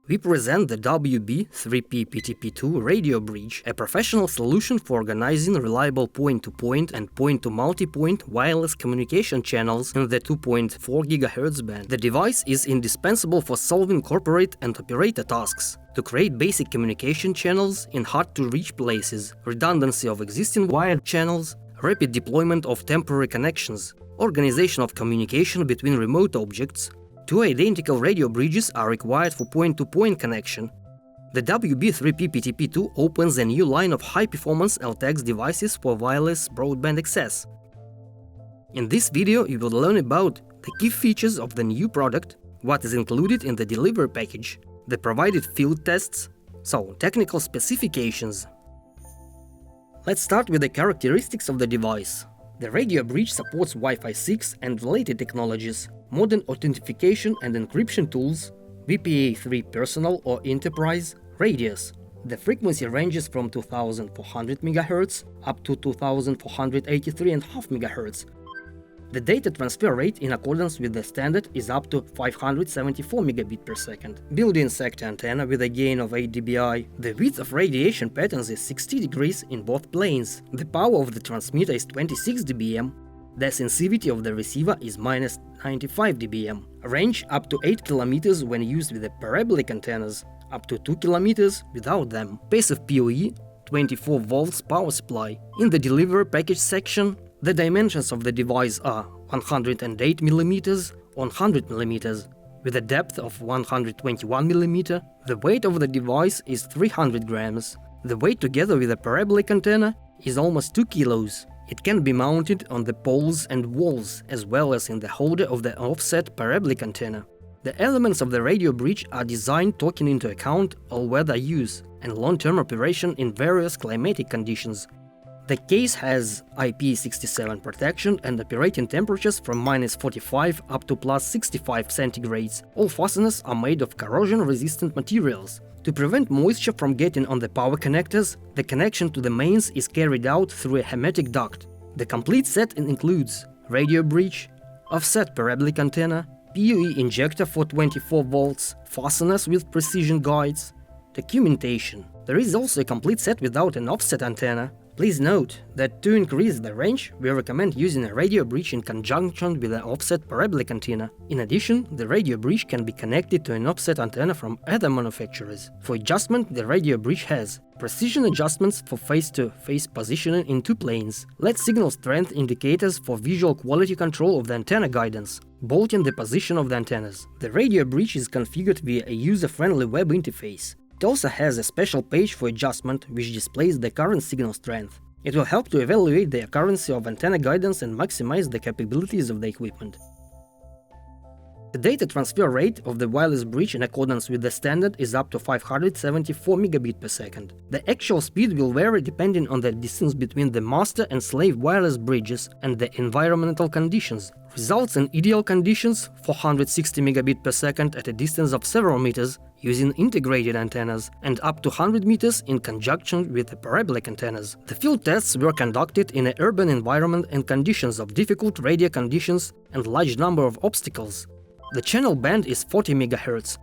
We present the WB-3P-PTP2 radio bridge, a professional solution for organizing reliable point-to-point and point-to-multipoint wireless communication channels in the 2.4 GHz band. The device is indispensable for solving corporate and operator tasks, to create basic communication channels in hard-to-reach places, redundancy of existing wired channels, rapid deployment of temporary connections, organization of communication between remote objects. Two identical radio bridges are required for point-to-point connection. The WB-3P-PTP2 opens a new line of high-performance Eltex devices for wireless broadband access. In this video, you will learn about the key features of the new product, what is included in the delivery package, the provided field tests, so technical specifications. Let's start with the characteristics of the device. The radio bridge supports Wi-Fi 6 and related technologies, modern authentication and encryption tools, WB-3 personal or enterprise radios. The frequency ranges from 2400 MHz up to 2483.5 MHz. The data transfer rate in accordance with the standard is up to 574 megabit per second. Built-in sector antenna with a gain of 8 dBi. The width of radiation patterns is 60 degrees in both planes. The power of the transmitter is 26 dBm. The sensitivity of the receiver is minus 95 dBm. Range up to 8 km when used with the parabolic antennas, up to 2 km without them. Passive PoE, 24 volts power supply. In the delivery package section, the dimensions of the device are 108 mm on 100 mm, with a depth of 121 mm. The weight of the device is 300 grams. The weight together with a parabolic antenna is almost 2 kilos. It can be mounted on the poles and walls, as well as in the holder of the offset parabolic antenna. The elements of the radio bridge are designed taking into account all-weather use and long-term operation in various climatic conditions. The case has IP67 protection and operating temperatures from -45 up to +65 centigrades. All fasteners are made of corrosion-resistant materials. To prevent moisture from getting on the power connectors, the connection to the mains is carried out through a hermetic duct. The complete set includes radio bridge, offset parabolic antenna, PoE injector for 24 volts, fasteners with precision guides, documentation. There is also a complete set without an offset antenna. Please note that to increase the range, we recommend using a radio bridge in conjunction with an offset parabolic antenna. In addition, the radio bridge can be connected to an offset antenna from other manufacturers. For adjustment, the radio bridge has precision adjustments for face-to-face positioning in two planes, LED signal strength indicators for visual quality control of the antenna guidance, bolting the position of the antennas. The radio bridge is configured via a user-friendly web interface. It also has a special page for adjustment which displays the current signal strength. It will help to evaluate the accuracy of antenna guidance and maximize the capabilities of the equipment. The data transfer rate of the wireless bridge in accordance with the standard is up to 574 megabit per second. The actual speed will vary depending on the distance between the master and slave wireless bridges and the environmental conditions. Results in ideal conditions 460 megabit per second at a distance of several meters using integrated antennas, and up to 100 meters in conjunction with the parabolic antennas. The field tests were conducted in an urban environment and conditions of difficult radio conditions and large number of obstacles. The channel band is 40 MHz.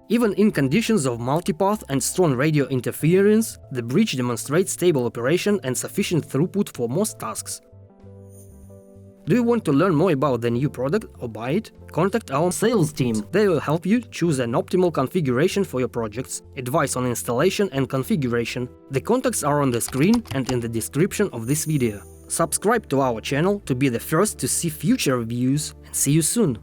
Even in conditions of multipath and strong radio interference, the bridge demonstrates stable operation and sufficient throughput for most tasks. Do you want to learn more about the new product or buy it? Contact our sales team. They will help you choose an optimal configuration for your projects, advice on installation and configuration. The contacts are on the screen and in the description of this video. Subscribe to our channel to be the first to see future reviews, and see you soon!